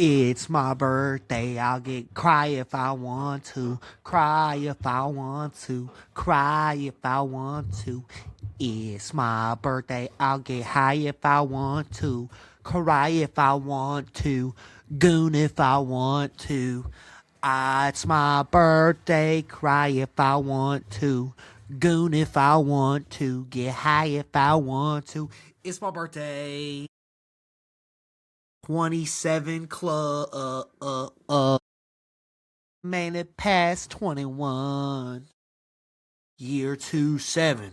It's my birthday, I'll get cry if I want to, cry if I want to, cry if I want to. It's my birthday, I'll get high if I want to, cry if I want to, goon if I want to. It's my birthday, cry if I want to, goon if I want to, get high if I want to. It's my birthday. 27 club, man, it past 21. Year 27.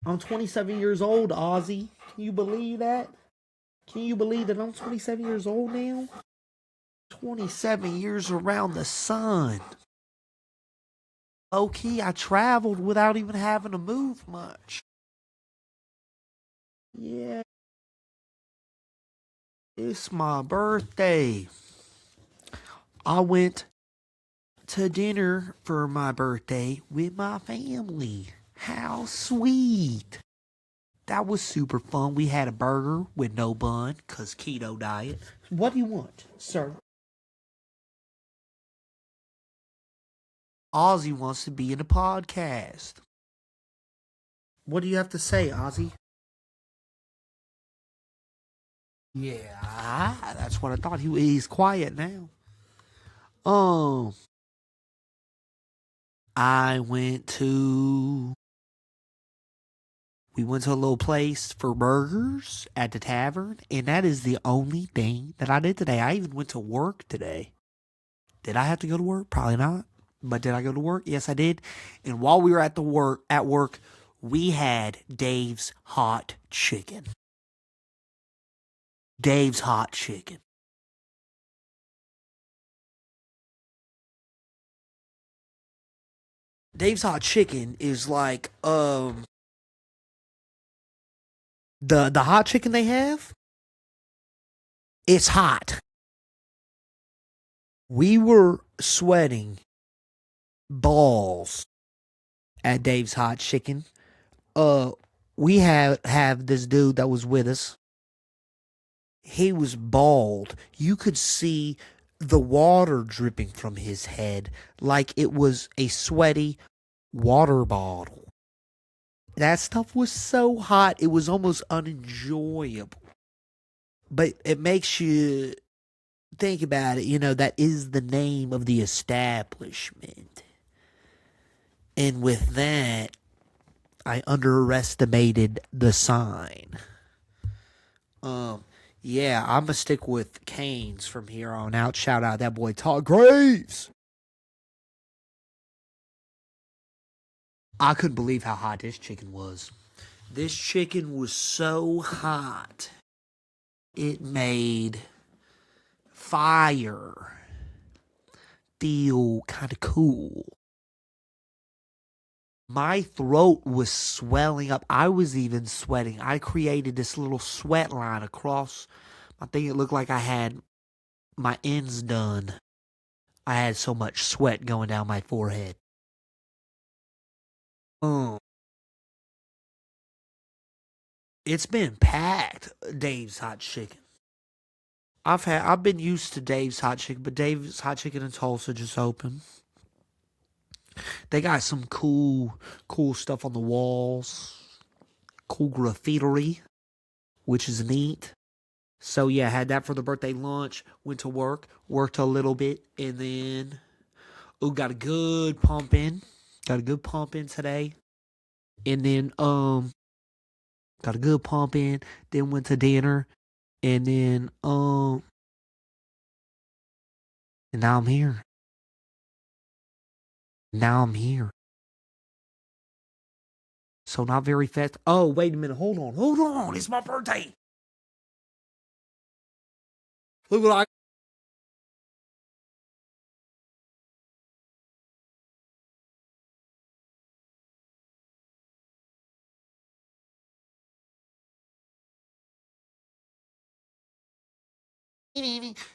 I'm 27 years old, Ozzy. Can you believe that? Can you believe that I'm 27 years old now? 27 years around the sun. Okay, I traveled without even having to move much. Yeah. It's my birthday. I went to dinner for my birthday with my family. How sweet. That was super fun. We had a burger with no bun, cause keto diet. What do you want, sir? Ozzy wants to be in a podcast. What do you have to say, Ozzy? Yeah, that's what I thought. He's quiet now. Um, I went to we went to a little place for burgers at the tavern, and that is the only thing that I did today. I even went to work today. Did I have to go to work? Probably not. But did I go to work? Yes, I did. And while we were at work, we had Dave's hot chicken. Dave's hot chicken. Dave's hot chicken is like the hot chicken they have. It's hot. We were sweating balls at Dave's hot chicken. Uh we have this dude that was with us. He was bald. You could see the water dripping from his head like it was a sweaty water bottle. That stuff was so hot, it was almost unenjoyable. But it makes you think about it, that is the name of the establishment. And with that, I underestimated the sign. Um, yeah, I'm gonna stick with Canes from here on out. Shout out that boy Todd Graves. I couldn't believe how hot this chicken was. This chicken was so hot, it made fire feel kind of cool. My throat was swelling up. I was even sweating. I created this little sweat line across my thing. It looked like I had my ends done. I had so much sweat going down my forehead. Oh, it's been packed, Dave's Hot Chicken. I've been used to Dave's Hot Chicken, but Dave's Hot Chicken in Tulsa just opened. They got some cool stuff on the walls. Cool graffiti, which is neat. So yeah, had that for the birthday lunch. Went to work, worked a little bit, and then got a good pump in. Got a good pump in today, and then got a good pump in. Then went to dinner, and then and now I'm here. Now I'm here. So not very fast. Oh wait a minute, hold on. It's my birthday. Look what I.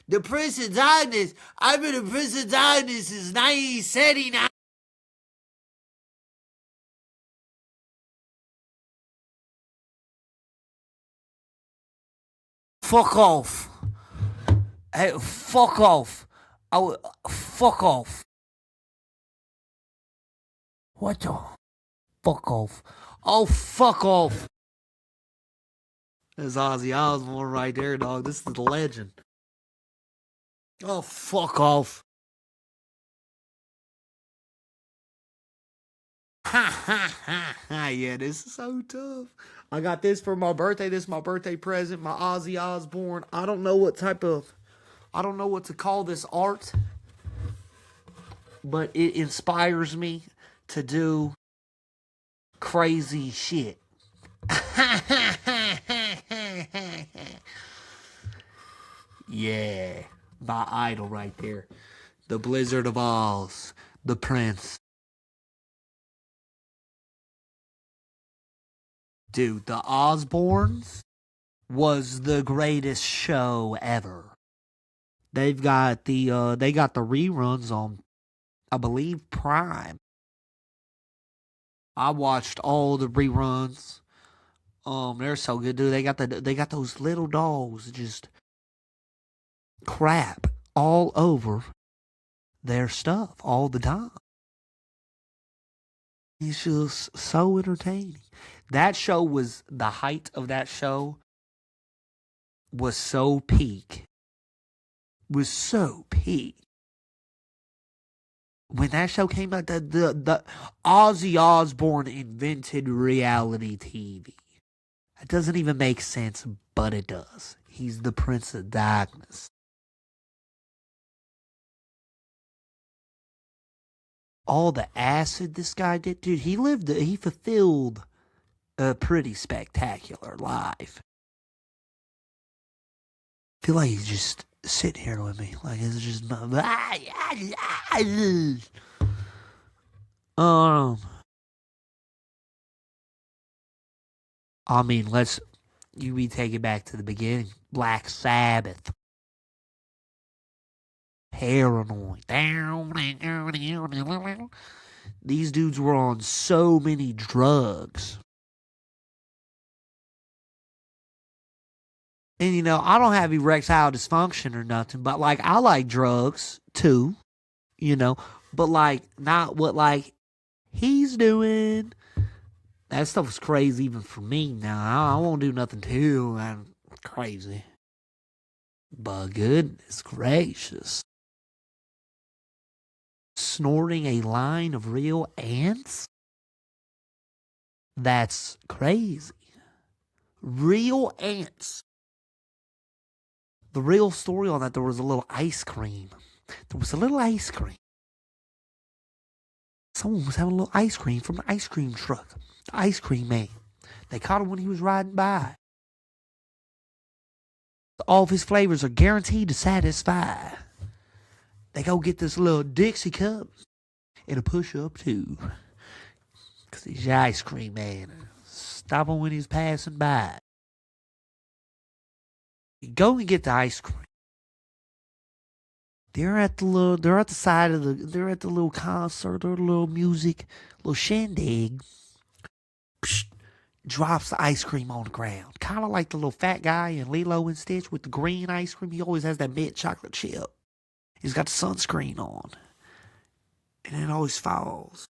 The Prince of Darkness. I've been a Prince of Darkness since 1979. Fuck off. Hey, fuck off. Fuck off. What the? Fuck off. Oh, fuck off. That's Ozzy Osbourne right there, dog. This is the legend. Oh, fuck off. Ha ha ha ha. Yeah, this is so tough. I got this for my birthday. This is my birthday present. My Ozzy Osbourne. I don't know what to call this art, but it inspires me to do crazy shit. Yeah, my idol right there. The Blizzard of Oz, the Prince. Dude, the Osbournes was the greatest show ever. They got the reruns on, I believe, Prime. I watched all the reruns. They're so good, dude. They got those little dogs just crap all over their stuff all the time. It's just so entertaining. That show was the height of that show was so peak. Was so peak. When that show came out, the Ozzy Osbourne invented reality TV. It doesn't even make sense, but it does. He's the Prince of Darkness. All the acid this guy did, dude, he fulfilled a pretty spectacular life. I feel like he's just sitting here with me. Like, it's just I mean, we take it back to the beginning. Black Sabbath. Paranoid. These dudes were on so many drugs. And I don't have erectile dysfunction or nothing, but like I like drugs too, but like not what like he's doing. That stuff was crazy even for me now. I won't do nothing too crazy. But goodness gracious. Snorting a line of real ants? That's crazy. Real ants. The real story on that, there was a little ice cream. There was a little ice cream. Someone was having a little ice cream from the ice cream truck. The ice cream man. They caught him when he was riding by. All of his flavors are guaranteed to satisfy. They go get this little Dixie cup and a push-up too. Because he's the ice cream man. Stop him when he's passing by. Go and get the ice cream. They're at the little concert or the little music, little shindig. Psh, drops the ice cream on the ground. Kind of like the little fat guy in Lilo and Stitch with the green ice cream. He always has that mint chocolate chip. He's got the sunscreen on. And it always falls.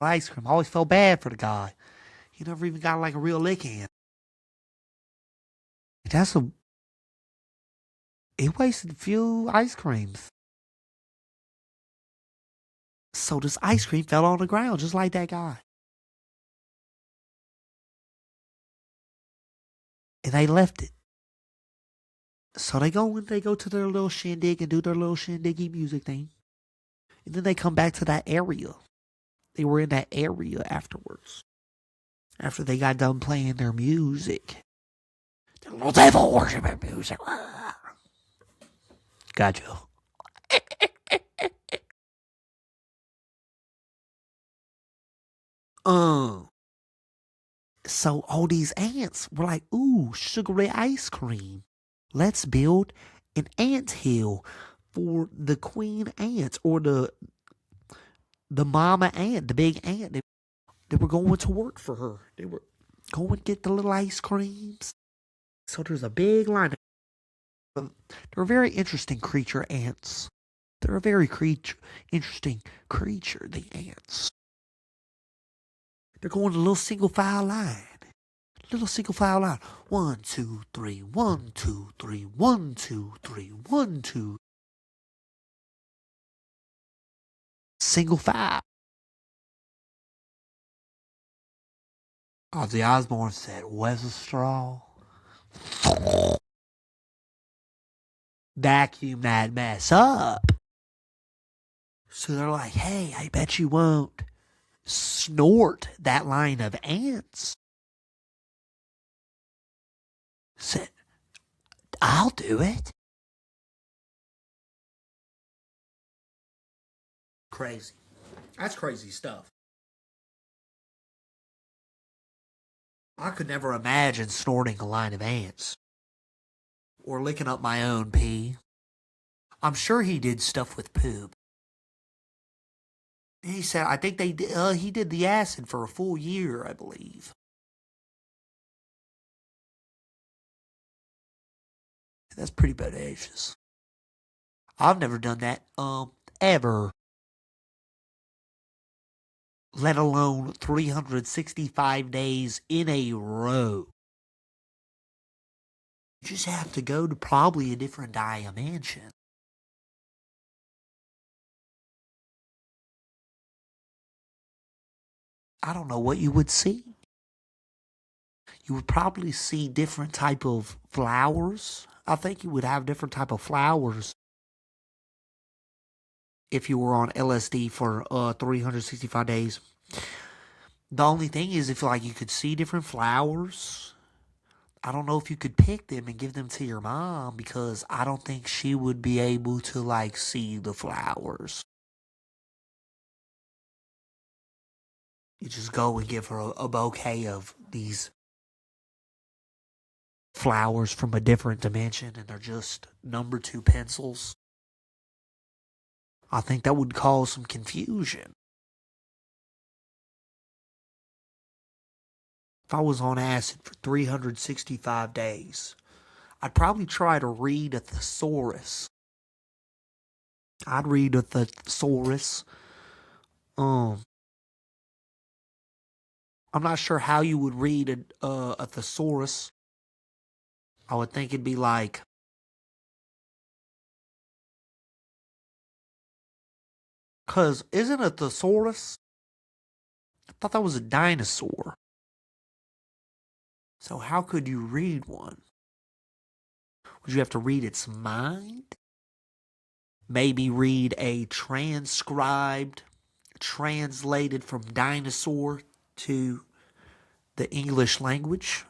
Ice cream. I always felt bad for the guy. He never even got like a real lick in. He wasted a few ice creams. So this ice cream fell on the ground just like that guy. And they left it. So they go to their little shindig and do their little shindiggy music thing. And then they come back to that area. They were in that area afterwards. After they got done playing their music. Their little devil worshiping music. Gotcha. So all these ants were like, ooh, sugary ice cream. Let's build an ant hill for the queen ants or the mama ant, the big ant. They were going to work for her. Go and get the little ice creams. So there's a big line. They're a very interesting creature, ants. They're a very interesting creature, the ants. They're going a little single file line. Little single file line. 1, 2, 3, 1, 2, 3, 1, 2, 3, 1, 2. Single file. Ozzy Osbourne said, "Where's the straw?" Vacuum that mess up. So they're like, hey, I bet you won't snort that line of ants. Said, I'll do it. Crazy. That's crazy stuff. I could never imagine snorting a line of ants. Or licking up my own pee. I'm sure he did stuff with poop. He said, I think he did the acid for a full year, I believe. That's pretty bodacious. I've never done that, ever. Let alone 365 days in a row. You just have to go to probably a different dimension. I don't know what you would see. You would probably see different type of flowers. I think you would have different type of flowers if you were on LSD for 365 days. The only thing is if like you could see different flowers, I don't know if you could pick them and give them to your mom because I don't think she would be able to like see the flowers. You just go and give her a bouquet of these flowers from a different dimension and they're just number 2 pencils. I think that would cause some confusion. If I was on acid for 365 days, I'd probably try to read a thesaurus. I'd read a thesaurus. I'm not sure how you would read a thesaurus. I would think it'd be like, cause isn't a thesaurus? I thought that was a dinosaur. So how could you read one? Would you have to read its mind? Maybe read a transcribed, translated from dinosaur to the English language?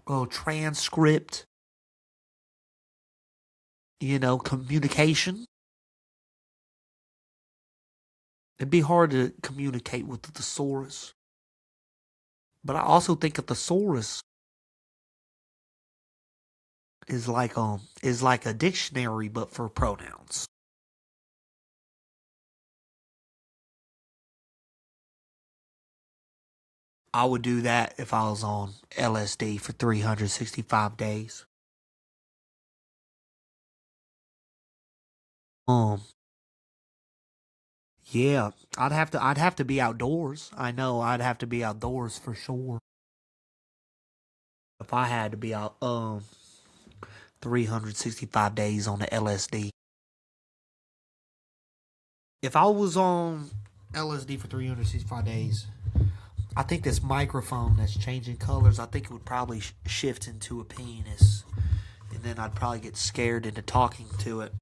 Well, transcript, communication. It'd be hard to communicate with the thesaurus. But I also think a thesaurus is like a dictionary but for pronouns. I would do that if I was on LSD for 365 days. Um, yeah, I'd have to be outdoors. I know I'd have to be outdoors for sure. If I had to be out 365 days on the LSD. If I was on LSD for 365 days, I think this microphone that's changing colors, I think it would probably shift into a penis. And then I'd probably get scared into talking to it.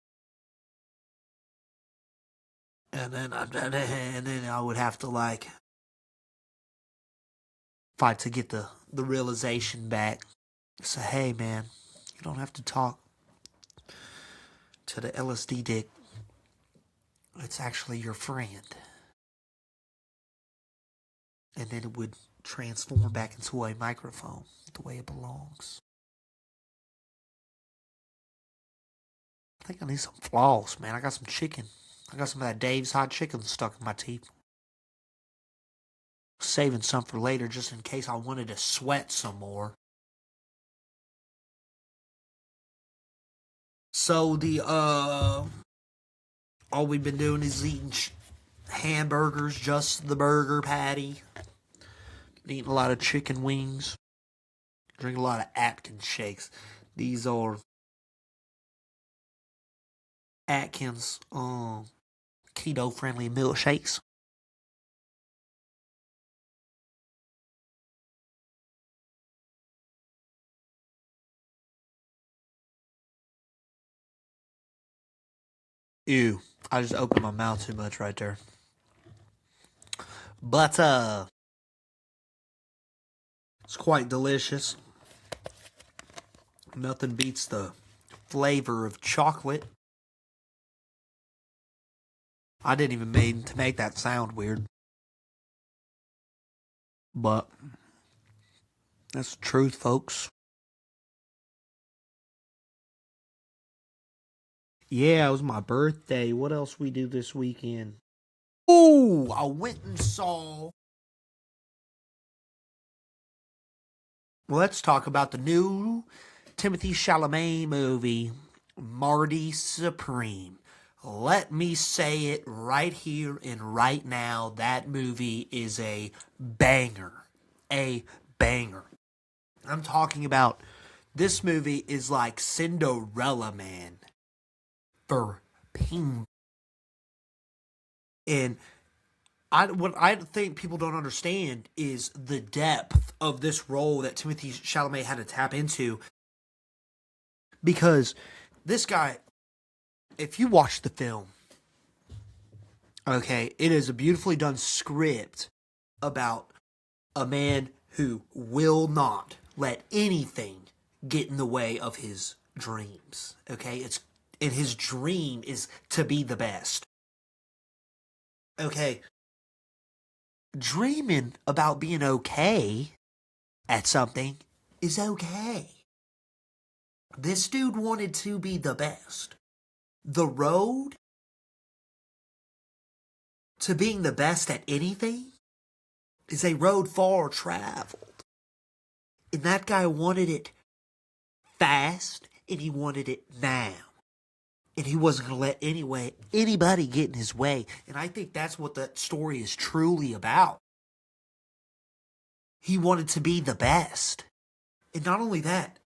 And then I would have to like fight to get the realization back. Say, hey man, you don't have to talk to the LSD dick. It's actually your friend. And then it would transform back into a microphone the way it belongs. I think I need some floss, man. I got some chicken. I got some of that Dave's hot chicken stuck in my teeth. Saving some for later just in case I wanted to sweat some more. So all we've been doing is eating hamburgers, just the burger patty. Eating a lot of chicken wings. Drink a lot of Atkins shakes. These are Atkins keto friendly milkshakes. Ew. I just opened my mouth too much right there. But it's quite delicious. Nothing beats the flavor of chocolate. I didn't even mean to make that sound weird. But that's the truth, folks. Yeah, it was my birthday. What else we do this weekend? Ooh, I went and saw. Let's talk about the new Timothée Chalamet movie, Marty Supreme. Let me say it right here and right now. That movie is a banger. A banger. I'm talking about this movie is like Cinderella Man for ping. And what I think people don't understand is the depth of this role that Timothée Chalamet had to tap into, because this guy, if you watch the film, okay, it is a beautifully done script about a man who will not let anything get in the way of his dreams. Okay, and his dream is to be the best. Okay, dreaming about being okay at something is okay. This dude wanted to be the best. The road to being the best at anything is a road far traveled. And that guy wanted it fast, and he wanted it now. And he wasn't going to let anybody get in his way. And I think that's what that story is truly about. He wanted to be the best. And not only that,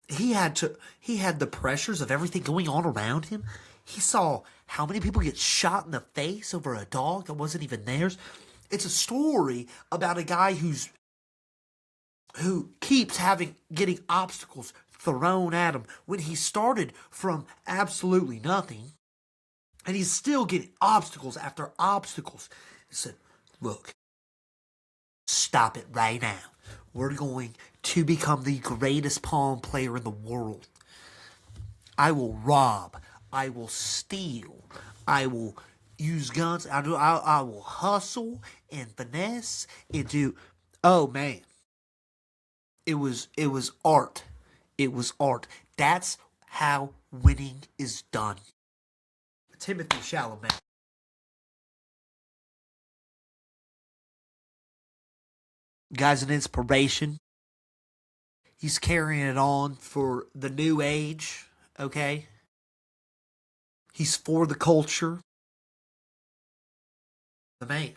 he had the pressures of everything going on around him. He saw how many people get shot in the face over a dog that wasn't even theirs. It's a story about a guy who keeps getting obstacles thrown at him when he started from absolutely nothing, and he's still getting obstacles after obstacles. He said, "Look, stop it right now. We're going to become the greatest pawn player in the world. I will rob. I will steal. I will use guns. I will hustle and finesse and do." Oh man, it was art. It was art. That's how winning is done. Timothée Chalamet. Guy's an inspiration. He's carrying it on for the new age, okay? He's for the culture. The man.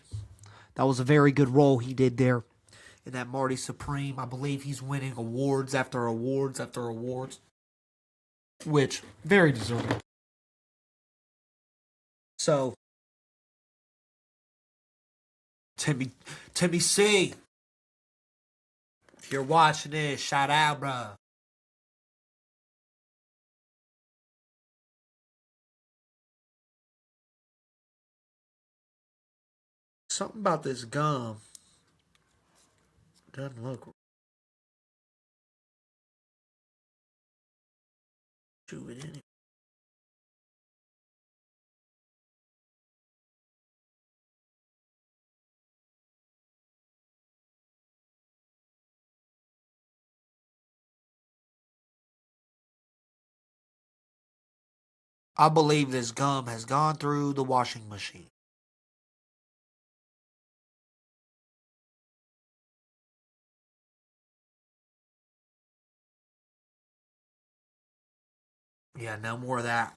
That was a very good role he did there in that Marty Supreme. I believe he's winning awards after awards after awards, which very deserving. So, Timmy, Timmy C, if you're watching this, shout out, bruh. Something about this gum doesn't look chew it in. I believe this gum has gone through the washing machine. Yeah, no more of that.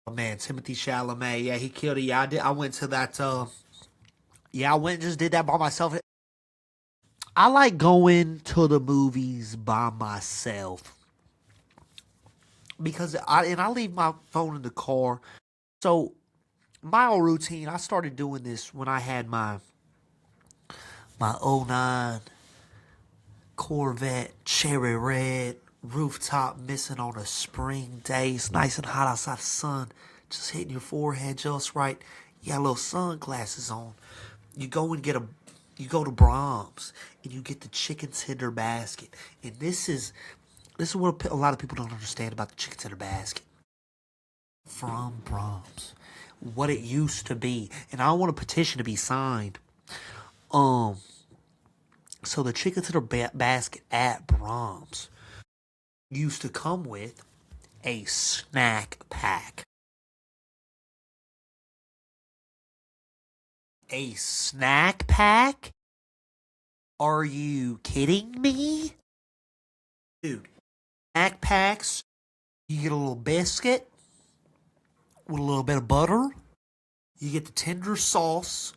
Oh man, Timothée Chalamet. Yeah, he killed it. Yeah, I did. I went to that. Yeah, I went and just did that by myself. I like going to the movies by myself because I leave my phone in the car. So my old routine. I started doing this when I had my '09 Corvette cherry red rooftop missing on a spring day. It's nice and hot outside. The sun just hitting your forehead just right. You got little sunglasses on. You go and get a you go to Brahms and you get the chicken tender basket. And this is what a lot of people don't understand about the chicken tender basket. From Brahms. What it used to be. And I want a petition to be signed. Um so the chicken tender basket at Brahms used to come with a snack pack. A snack pack? Are you kidding me? Dude, snack packs, you get a little biscuit with a little bit of butter. You get the tender sauce,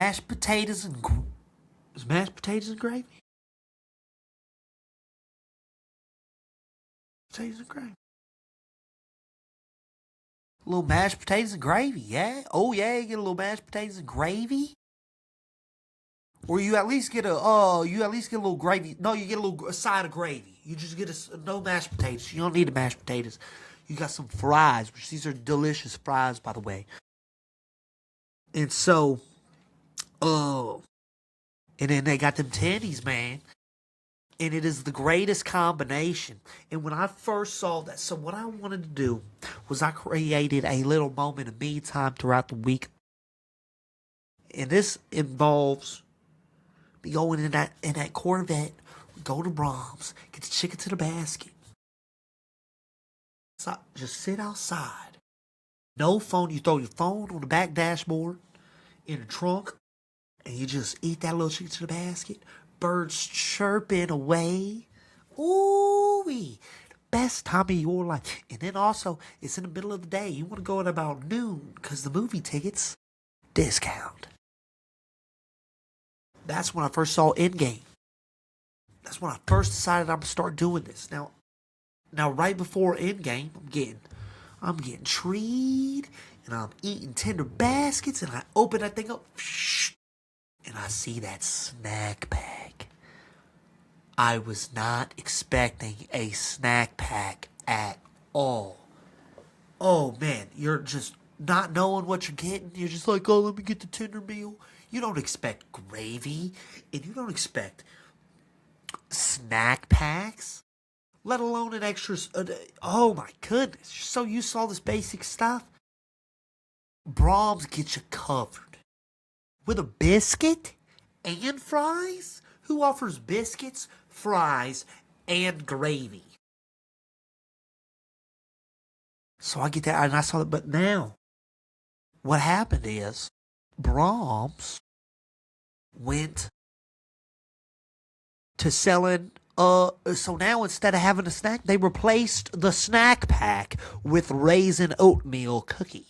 mashed potatoes and is mashed potatoes and gravy? Potatoes and gravy. A little mashed potatoes and gravy, yeah. Oh yeah, you get a little mashed potatoes and gravy. Or you at least get a little gravy. No, you get a side of gravy. You just get no mashed potatoes. You don't need the mashed potatoes. You got some fries, which these are delicious fries, by the way. And so, uh, and then they got them tendies, man. And it is the greatest combination. And when I first saw that, so what I wanted to do was I created a little moment of me time throughout the week. And this involves me going in that Corvette, go to Brahms, get the chicken to the basket. So just sit outside. No phone. You throw your phone on the back dashboard in the trunk, and you just eat that little chicken to the basket. Birds chirping away. Ooh wee. Best time of your life. And then also, it's in the middle of the day. You want to go at about noon because the movie tickets discount. That's when I first saw Endgame. That's when I first decided I'm gonna start doing this. Now right before Endgame, I'm getting treed and I'm eating tender baskets and I open that thing up and I see that snack pack. I was not expecting a snack pack at all. Oh man, you're just not knowing what you're getting. You're just like, oh, let me get the tender meal. You don't expect gravy and you don't expect snack packs, let alone an extra. Oh my goodness, you're so used to all this basic stuff. Brahms gets you covered with a biscuit and fries. Who offers biscuits, fries, and gravy? So I get that, and I saw that. But now, what happened is Brahms went to selling. So now instead of having a snack, they replaced the snack pack with raisin oatmeal cookie.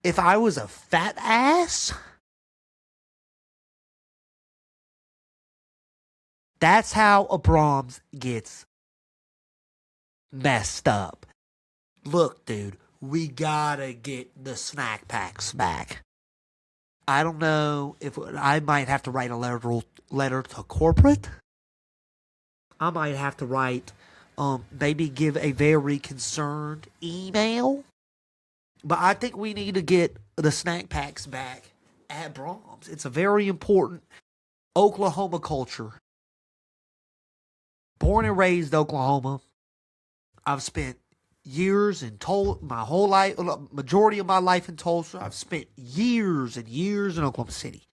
If I was a fat ass, that's how a Brahms gets messed up. Look, dude, we gotta get the snack packs back. I don't know if I might have to write a letter to corporate. I might have to write, maybe give a very concerned email. But I think we need to get the snack packs back at Brahms. It's a very important Oklahoma culture. Born and raised Oklahoma. I've spent years in my whole life, majority of my life in Tulsa. I've spent years and years in Oklahoma City.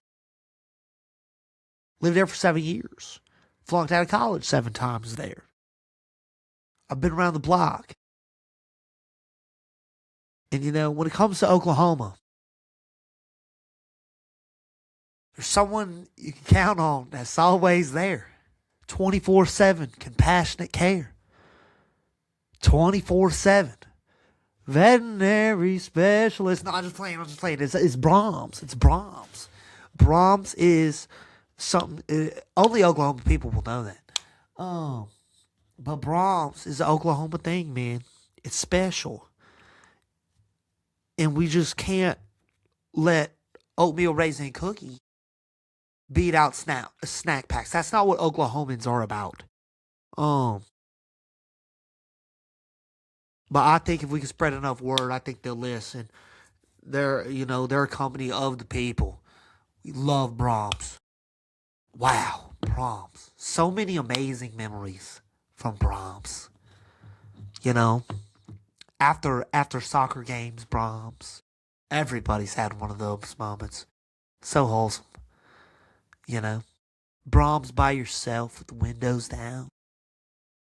Lived there for 7 years. Flunked out of college 7 times there. I've been around the block. And when it comes to Oklahoma, There's someone you can count on that's always there. 24/7 compassionate care. 24/7 veterinary specialist. No, I'm just playing. It's Brahms. It's Brahms. Brahms is something. Only Oklahoma people will know that. But Brahms is an Oklahoma thing, man. It's special. And we just can't let oatmeal raisin cookie beat out snack packs. That's not what Oklahomans are about. Um, but I think if we can spread enough word, I think they'll listen. They're a company of the people. We love Brahms. Wow, Brahms. So many amazing memories from Brahms. You know, after soccer games, Brahms. Everybody's had one of those moments. So wholesome, you know. Brahms by yourself with the windows down.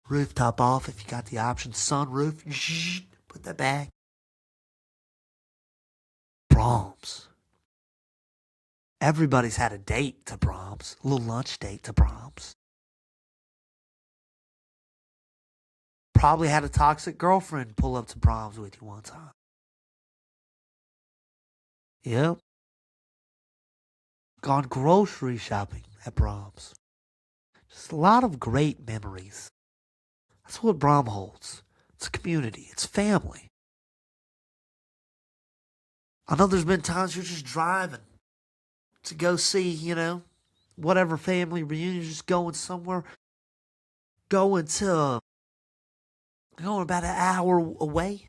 Rooftop off if you got the option. Sunroof, put that back. Brahms. Everybody's had a date to Brahms. A little lunch date to Brahms. Probably had a toxic girlfriend pull up to Brahms with you one time. Yep. Gone grocery shopping at Brahms. Just a lot of great memories. That's what Brahms holds. It's community. It's family. I know there's been times you're just driving to go see, whatever family reunion, just going somewhere, going to, going about an hour away.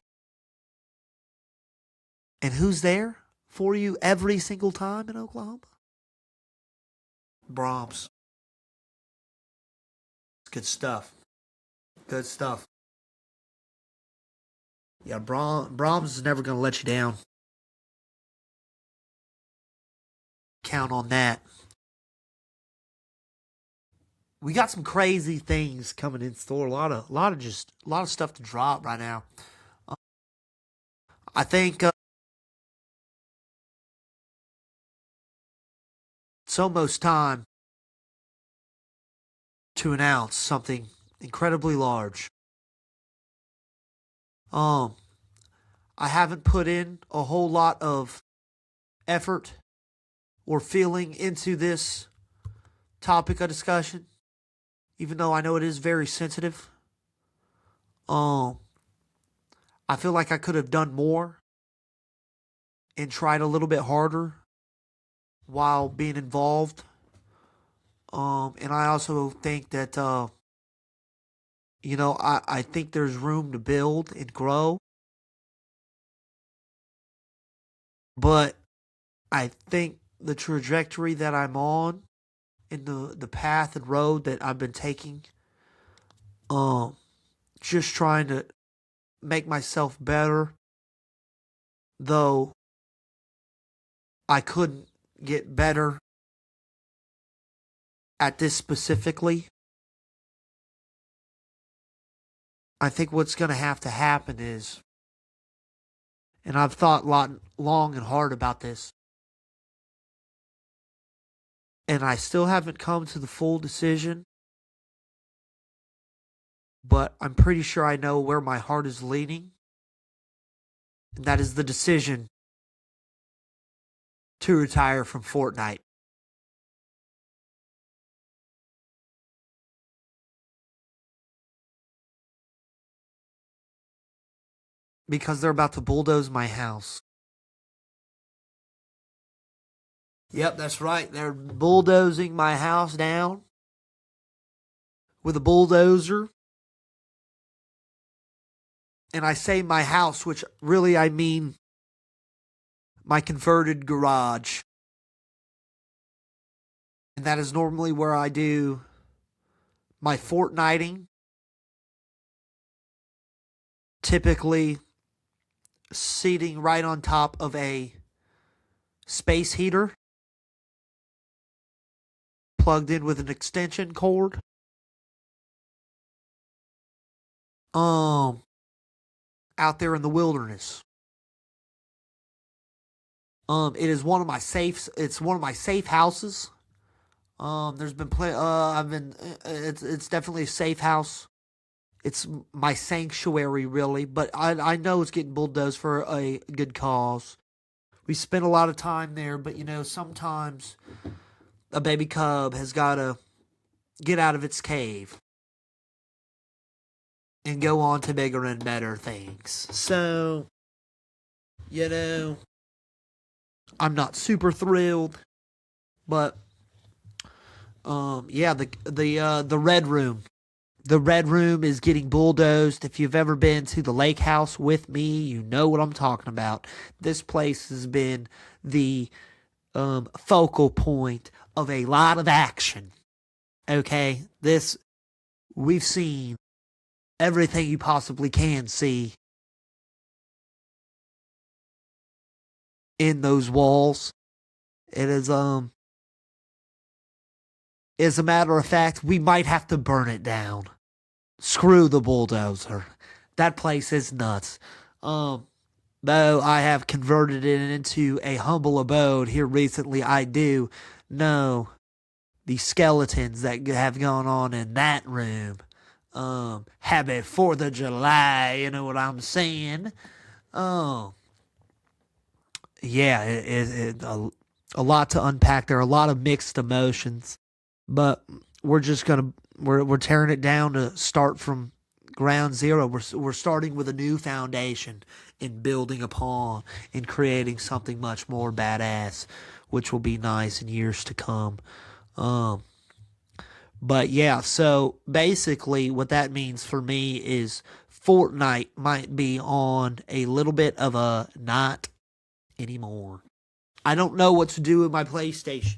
And who's there for you every single time in Oklahoma? Brahms. It's good stuff. Good stuff. Yeah, Brahms is never going to let you down. Count on that. We got some crazy things coming in store. A lot of stuff to drop right now. Uh, I think it's almost time to announce something incredibly large. Um, I haven't put in a whole lot of effort or feeling into this topic of discussion, even though I know it is very sensitive. Um, I feel like I could have done more and tried a little bit harder while being involved. And I also think that I think there's room to build and grow, but I think the trajectory that I'm on and the path and road that I've been taking, um, just trying to make myself better, though I couldn't get better at this specifically. I think what's going to have to happen is, and I've thought long and hard about this, and I still haven't come to the full decision, but I'm pretty sure I know where my heart is leaning, and that is the decision to retire from Fortnite. Because they're about to bulldoze my house. Yep, that's right. They're bulldozing my house down with a bulldozer. And I say my house, which really I mean my converted garage. And that is normally where I do my fortnighting. Typically seating right on top of a space heater plugged in with an extension cord. Um, Out there in the wilderness. It is one of my safes. It's one of my safe houses. There's been I've been. It's definitely a safe house. It's my sanctuary, really. But I know it's getting bulldozed for a good cause. We spent a lot of time there, but sometimes a baby cub has got to get out of its cave and go on to bigger and better things. So, you know, I'm not super thrilled, but yeah, the red room. The red room is getting bulldozed. If you've ever been to the lake house with me, you know what I'm talking about. This place has been the focal point of a lot of action. Okay, we've seen everything you possibly can see in those walls. It is as a matter of fact, we might have to burn it down. Screw the bulldozer. That place is nuts. Though I have converted it into a humble abode here recently, I do know the skeletons that have gone on in that room. Happy 4th of July, you know what I'm saying? Um, yeah, a lot to unpack. There are a lot of mixed emotions, but we're just gonna we're tearing it down to start from ground zero. We're starting with a new foundation and building upon and creating something much more badass, which will be nice in years to come. Um, but yeah, so basically, what that means for me is Fortnite might be on a little bit of a not anymore. I don't know what to do with my PlayStation.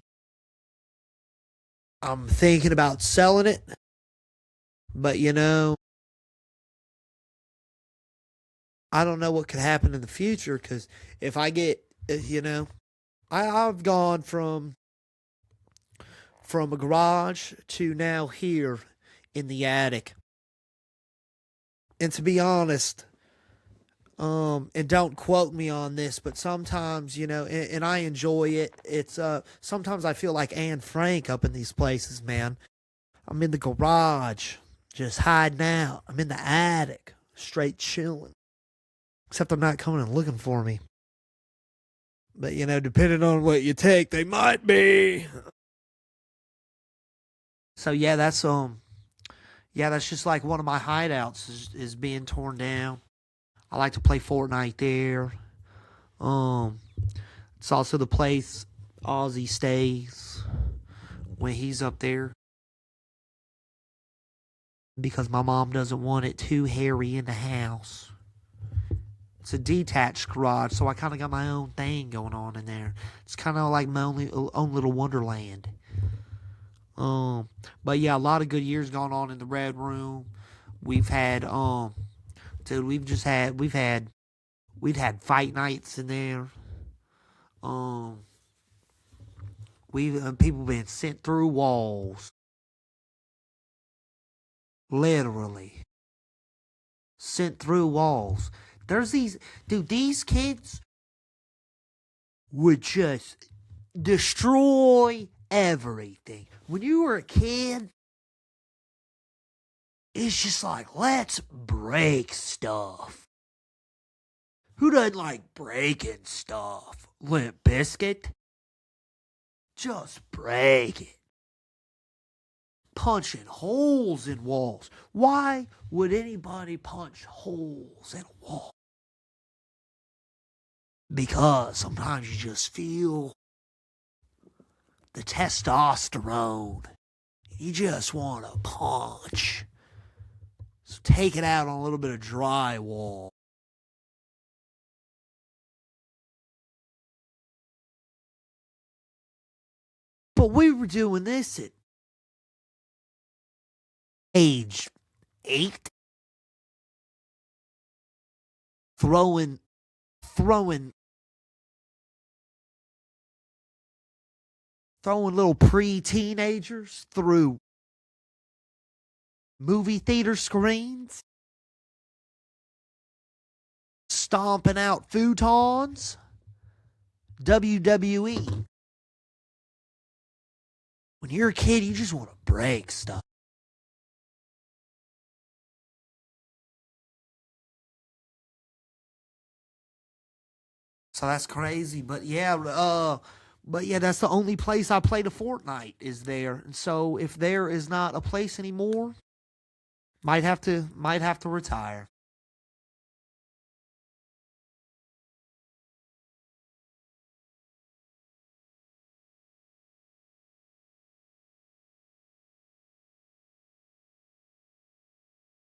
I'm thinking about selling it, but I don't know what could happen in the future because if I get, I've gone from a garage to now here in the attic. And to be honest, and don't quote me on this, but sometimes, and I enjoy it. It's sometimes I feel like Anne Frank up in these places, man. I'm in the garage, just hiding out. I'm in the attic, straight chilling. Except they're not coming and looking for me. But depending on what you take, they might be. So that's just like one of my hideouts is being torn down. I like to play Fortnite there. Um, it's also the place Ozzy stays when he's up there because my mom doesn't want it too hairy in the house. It's a detached garage, so I kind of got my own thing going on in there. It's kind of like my own little wonderland. Um, but yeah, a lot of good years going on in the red room. We've had dude, we've had fight nights in there. Um, we've people been sent through walls, literally sent through walls. There's these kids would just destroy everything. When you were a kid, it's just like, let's break stuff. Who doesn't like breaking stuff? Limp Biscuit? Just break it. Punching holes in walls. Why would anybody punch holes in a wall? Because sometimes you just feel the testosterone. You just want to punch. So take it out on a little bit of drywall. But we were doing this at age 8, throwing throwing throwing little pre-teenagers through movie theater screens, stomping out futons. WWE. When you're a kid, you just want to break stuff. So that's crazy. But yeah, that's the only place I played a Fortnite is there. And so if there is not a place anymore, might have to retire.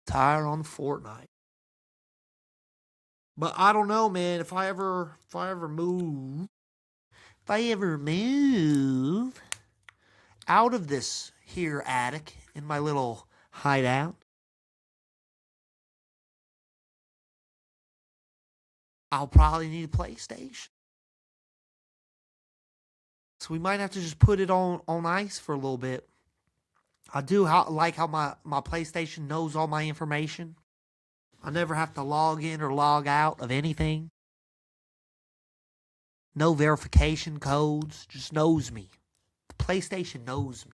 Retire on Fortnite. But I don't know, man. If I ever move out of this here attic in my little hideout, I'll probably need a PlayStation. So we might have to just put it on ice for a little bit. I do like how my PlayStation knows all my information. I never have to log in or log out of anything. No verification codes, just knows me. The PlayStation knows me.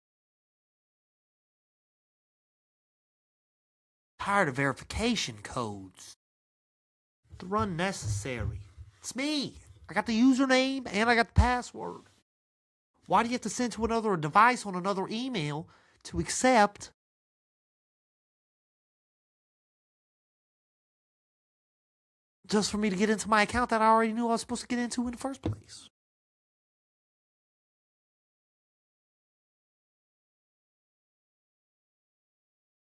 Tired of verification codes. They're unnecessary. It's me. I got the username and I got the password. Why do you have to send to another device on another email to accept just for me to get into my account that I already knew I was supposed to get into in the first place?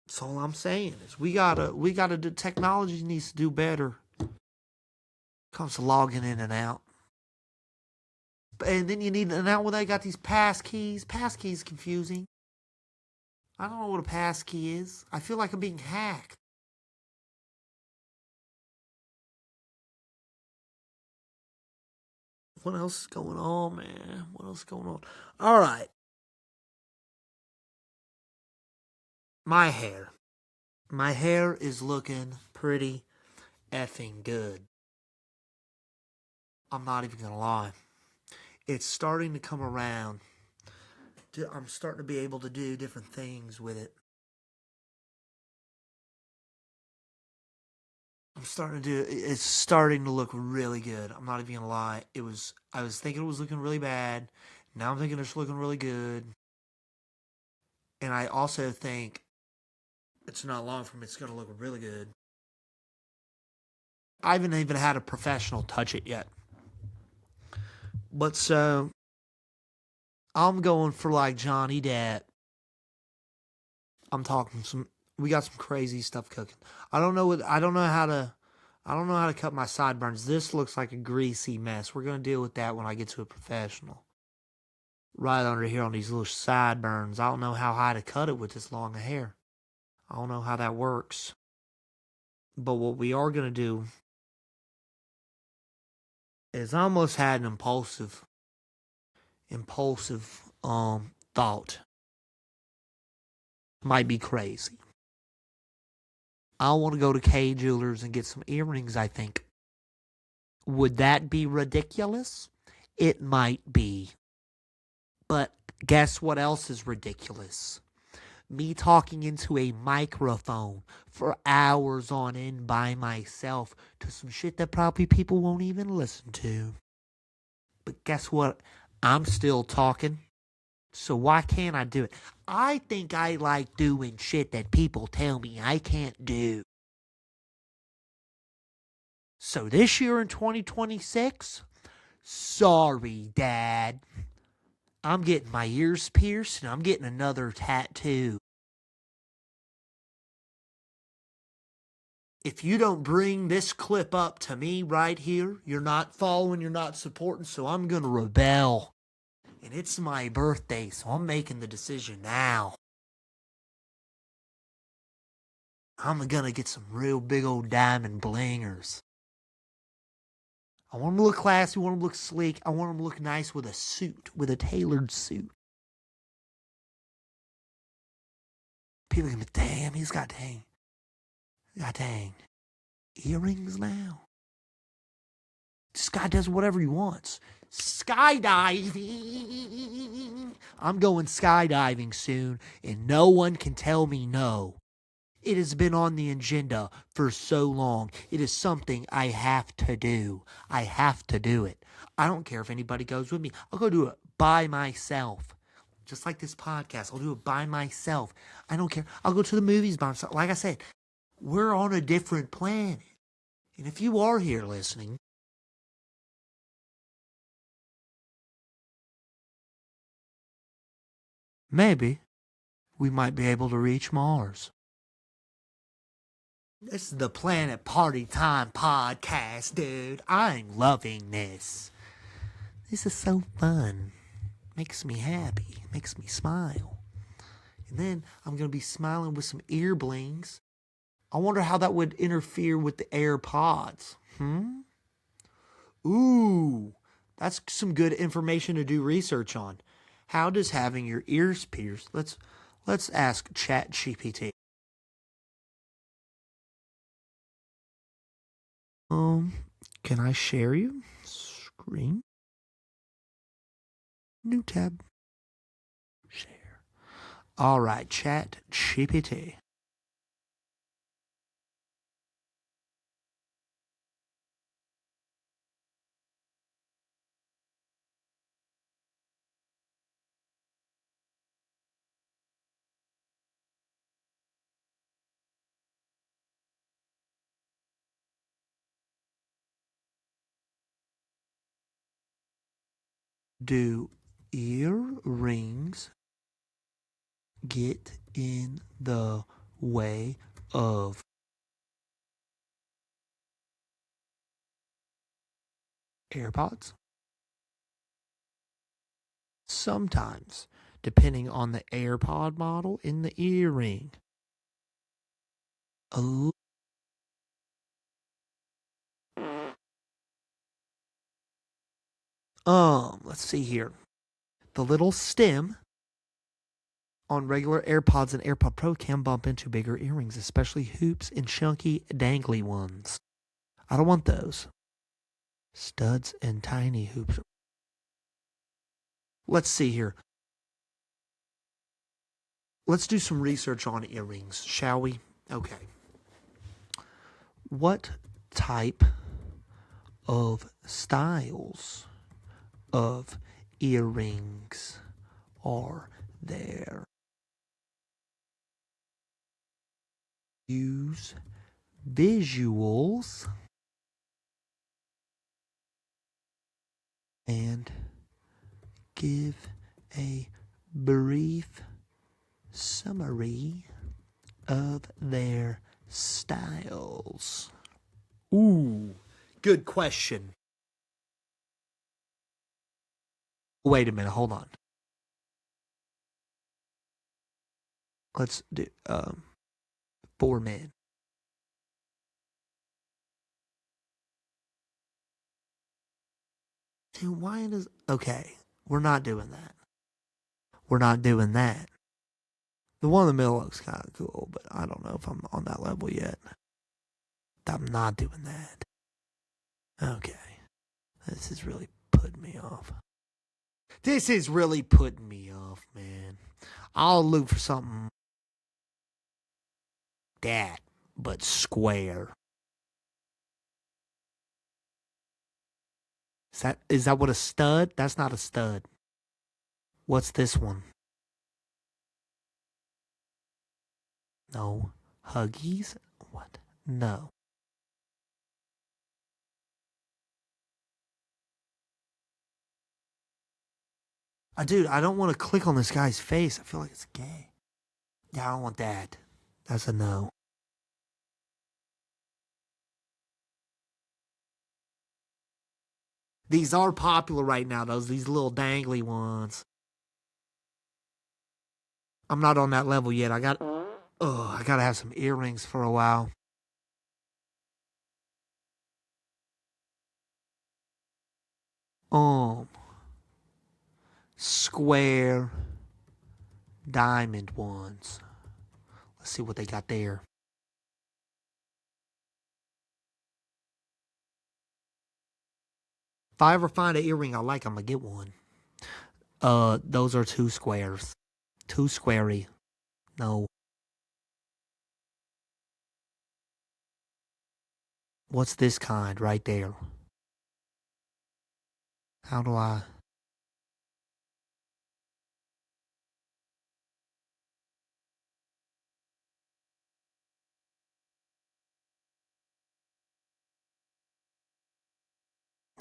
That's all I'm saying is we gotta do technology needs to do better. Comes to logging in and out. And then you need and now when they got these pass keys. Pass keys confusing. I don't know what a pass key is. I feel like I'm being hacked. What else is going on, man? What else is going on? All right. My hair. My hair is looking pretty effing good. I'm not even gonna lie. It's starting to come around. I'm starting to be able to do different things with it. It's starting to look really good. I'm not even gonna lie. I was thinking it was looking really bad. Now I'm thinking it's looking really good. And I also think it's not long from it's gonna look really good. I haven't even had a professional touch it yet. But so I'm going for like Johnny Depp. I'm talking some. We got some crazy stuff cooking. I don't know how to. I don't know how to cut my sideburns. This looks like a greasy mess. We're gonna deal with that when I get to a professional. Right under here on these little sideburns. I don't know how high to cut it with this long hair. I don't know how that works. But what we are gonna do is I almost had an impulsive thought. Might be crazy. I want to go to K Jewelers and get some earrings, I think. Would that be ridiculous? It might be. But guess what else is ridiculous? Me talking into a microphone for hours on end by myself to some shit that probably people won't even listen to. But guess what? I'm still talking. So why can't I do it? I think I like doing shit that people tell me I can't do. So this year in 2026, sorry, Dad. I'm getting my ears pierced and I'm getting another tattoo. If you don't bring this clip up to me right here, you're not following, you're not supporting, so I'm going to rebel. And it's my birthday, so I'm making the decision now. I'm going to get some real big old diamond blingers. I want them to look classy, I want them to look sleek, I want them to look nice with a suit, with a tailored suit. People can be, damn, he's got dang earrings now. This guy does whatever he wants. skydiving. I'm going skydiving soon, and no one can tell me no. It has been on the agenda for so long. It is something I have to do. I have to do it. I don't care if anybody goes with me. I'll go do it by myself. Just like this podcast, I'll do it by myself. I don't care. I'll go to the movies by myself. Like I said, we're on a different planet. And if you are here listening, maybe we might be able to reach Mars. This is the Planet Party Time podcast, dude. I'm loving this. This is so fun. Makes me happy. Makes me smile. And then I'm going to be smiling with some ear blings. I wonder how that would interfere with the AirPods. Ooh, that's some good information to do research on. How does having your ears pierced? Let's ask ChatGPT. Can I share you? Screen. New tab. Share. All right, ChatGPT. Do earrings get in the way of AirPods? Sometimes, depending on the AirPod model in the earring. Let's see here. The little stem on regular AirPods and AirPod Pro can bump into bigger earrings, especially hoops and chunky, dangly ones. I don't want those. Studs and tiny hoops. Let's see here. Let's do some research on earrings, shall we? Okay. What type of styles of earrings are there? Use visuals and give a brief summary of their styles. Ooh, good question. Wait a minute, hold on. Let's do 4 men. Dude, why does okay? We're not doing that. We're not doing that. The one in the middle looks kind of cool, but I don't know if I'm on that level yet. I'm not doing that. Okay. This is really putting me off. This is really putting me off, man. I'll look for something that, but square. Is that what a stud? That's not a stud. What's this one? No. Huggies? What? No. Dude, I don't want to click on this guy's face. I feel like it's gay. Yeah, I don't want that. That's a no. These are popular right now, these little dangly ones. I'm not on that level yet. I gotta have some earrings for a while. Um, Square diamond ones. Let's see what they got there. If I ever find an earring I like, I'm gonna get one. Those are two squares. Too squarey. No. What's this kind right there? How do I?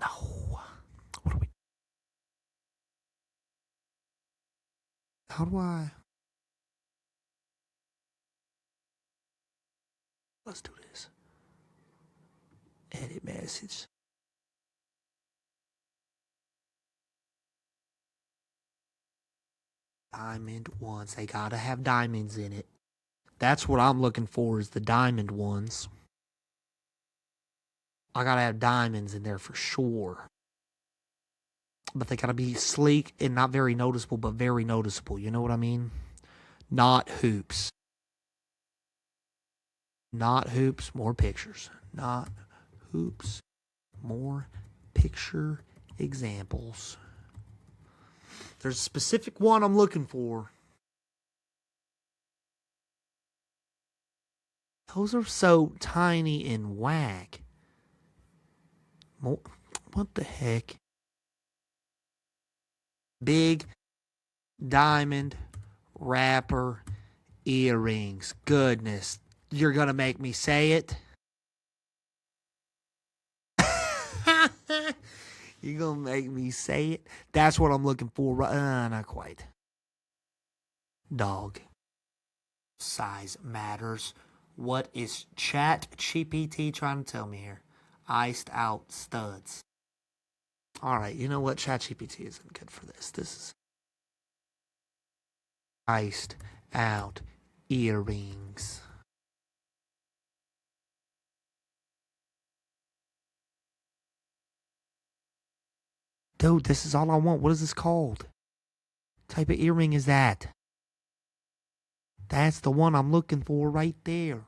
No. What do we? How do I? Let's do this. Edit message. Diamond ones. They gotta have diamonds in it. That's what I'm looking for is the diamond ones. I gotta have diamonds in there for sure. But they gotta be sleek and not very noticeable, but very noticeable. You know what I mean? Not hoops. Not hoops, more pictures. Not hoops, more picture examples. There's a specific one I'm looking for. Those are so tiny and whack. What the heck? Big diamond wrapper earrings. Goodness. You're going to make me say it? You're going to make me say it? That's what I'm looking for. Not quite. Dog. Size matters. What is ChatGPT trying to tell me here? Iced out studs. All right, you know what? ChatGPT isn't good for this. This is iced out earrings. Dude, this is all I want. What is this called? What type of earring is that? That's the one I'm looking for right there.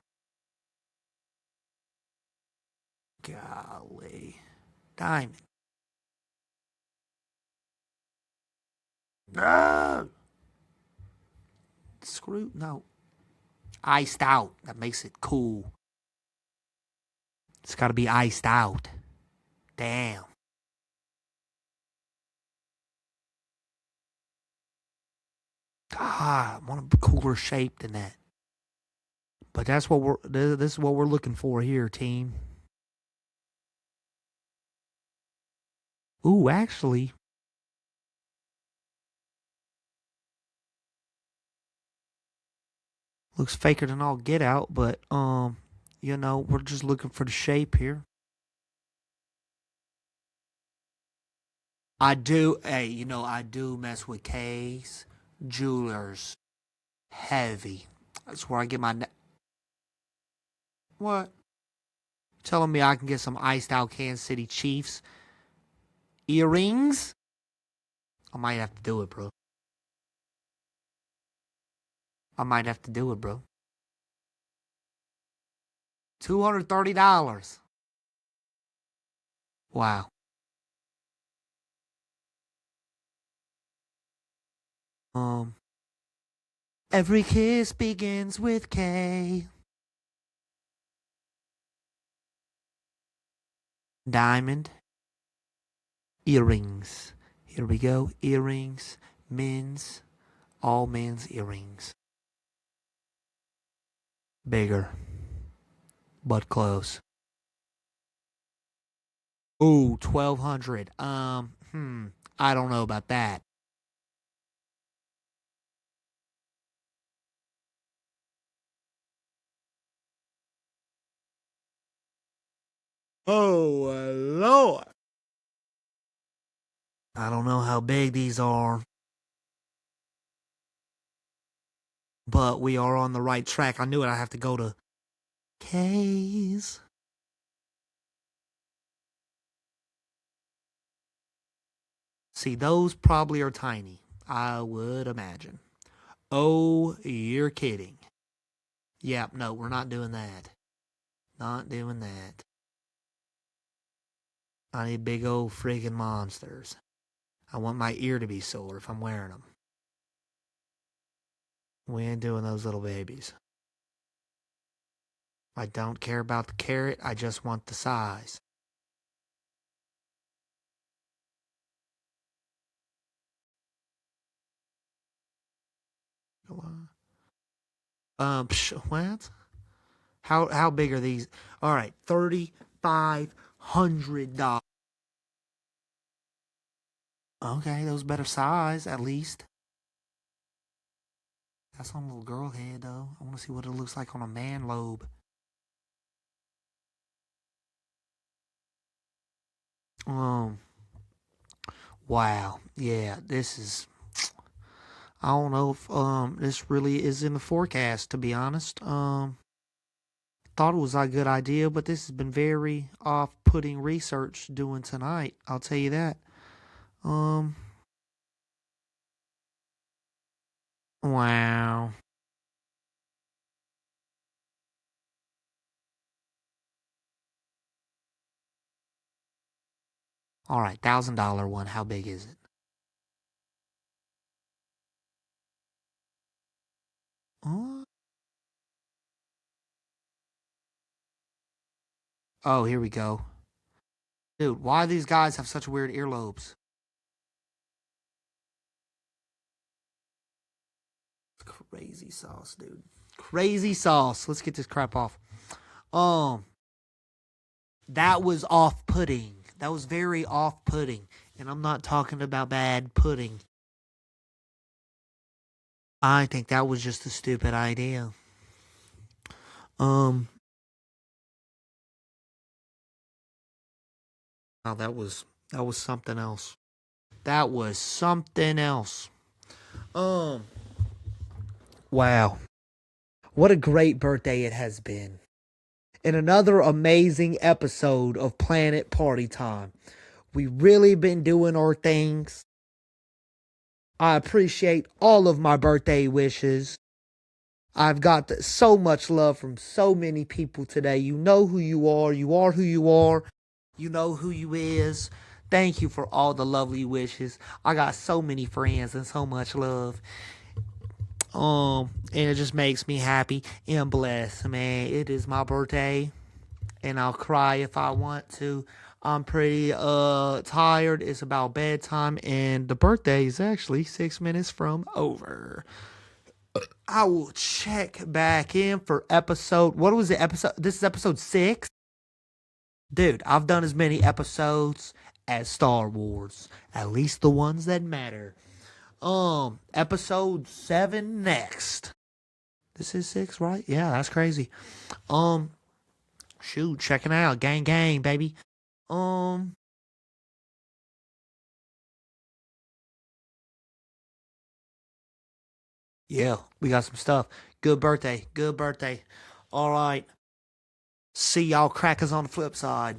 Golly. Diamond. No. Screw. No. Iced out. That makes it cool. It's got to be iced out. Damn. God, I want a cooler shape than that. But that's what we're. This is what we're looking for here, team. Ooh, actually, looks faker than all get out. But we're just looking for the shape here. I do. Hey, I do mess with K's Jewelers. Heavy. That's where I get my. What? Telling me I can get some iced out Kansas City Chiefs earrings? I might have to do it, bro. I might have to do it, bro. $230. Wow. Um. Every kiss begins with K. Diamond. Earrings. Here we go. Earrings. Men's. All men's earrings. Bigger. But close. Ooh, 1200. I don't know about that. Oh, Lord. I don't know how big these are, but we are on the right track. I knew it. I have to go to K's. See, those probably are tiny, I would imagine. Oh, you're kidding. Yep, no, we're not doing that. Not doing that. I need big old friggin' monsters. I want my ear to be sore if I'm wearing them. We ain't doing those little babies. I don't care about the carrot, I just want the size. What? How big are these? All right, $3,500. Okay, those better size at least. That's on a little girl head though. I want to see what it looks like on a man lobe. Um, wow, yeah, this is. I don't know if this really is in the forecast. To be honest, thought it was a good idea, but this has been very off-putting research doing tonight. I'll tell you that. Um, wow. All right, $1,000 one. How big is it? Uh, oh, here we go. Dude, why do these guys have such weird earlobes? Crazy sauce, dude. Crazy sauce. Let's get this crap off. Um, that was off-putting. That was very off-putting, and I'm not talking about bad pudding. I think that was just a stupid idea. Um, oh, that was something else. That was something else. Um, wow. What a great birthday it has been. And another amazing episode of Planet Party Time. We really been doing our things. I appreciate all of my birthday wishes. I've got so much love from so many people today. You know who you are. You are who you are. You know who you is. Thank you for all the lovely wishes. I got so many friends and so much love. And it just makes me happy and blessed, man. It is my birthday, and I'll cry if I want to. I'm pretty tired. It's about bedtime, and the birthday is actually 6 minutes from over. I will check back in for episode. What was the episode? This is episode 6. Dude, I've done as many episodes as Star Wars. At least the ones that matter. Episode 7 next. This is 6, right? Yeah, that's crazy. Um, shoot, checking out. Gang gang, baby. Um, yeah, we got some stuff. Good birthday. Good birthday. All right. See y'all crackers on the flip side.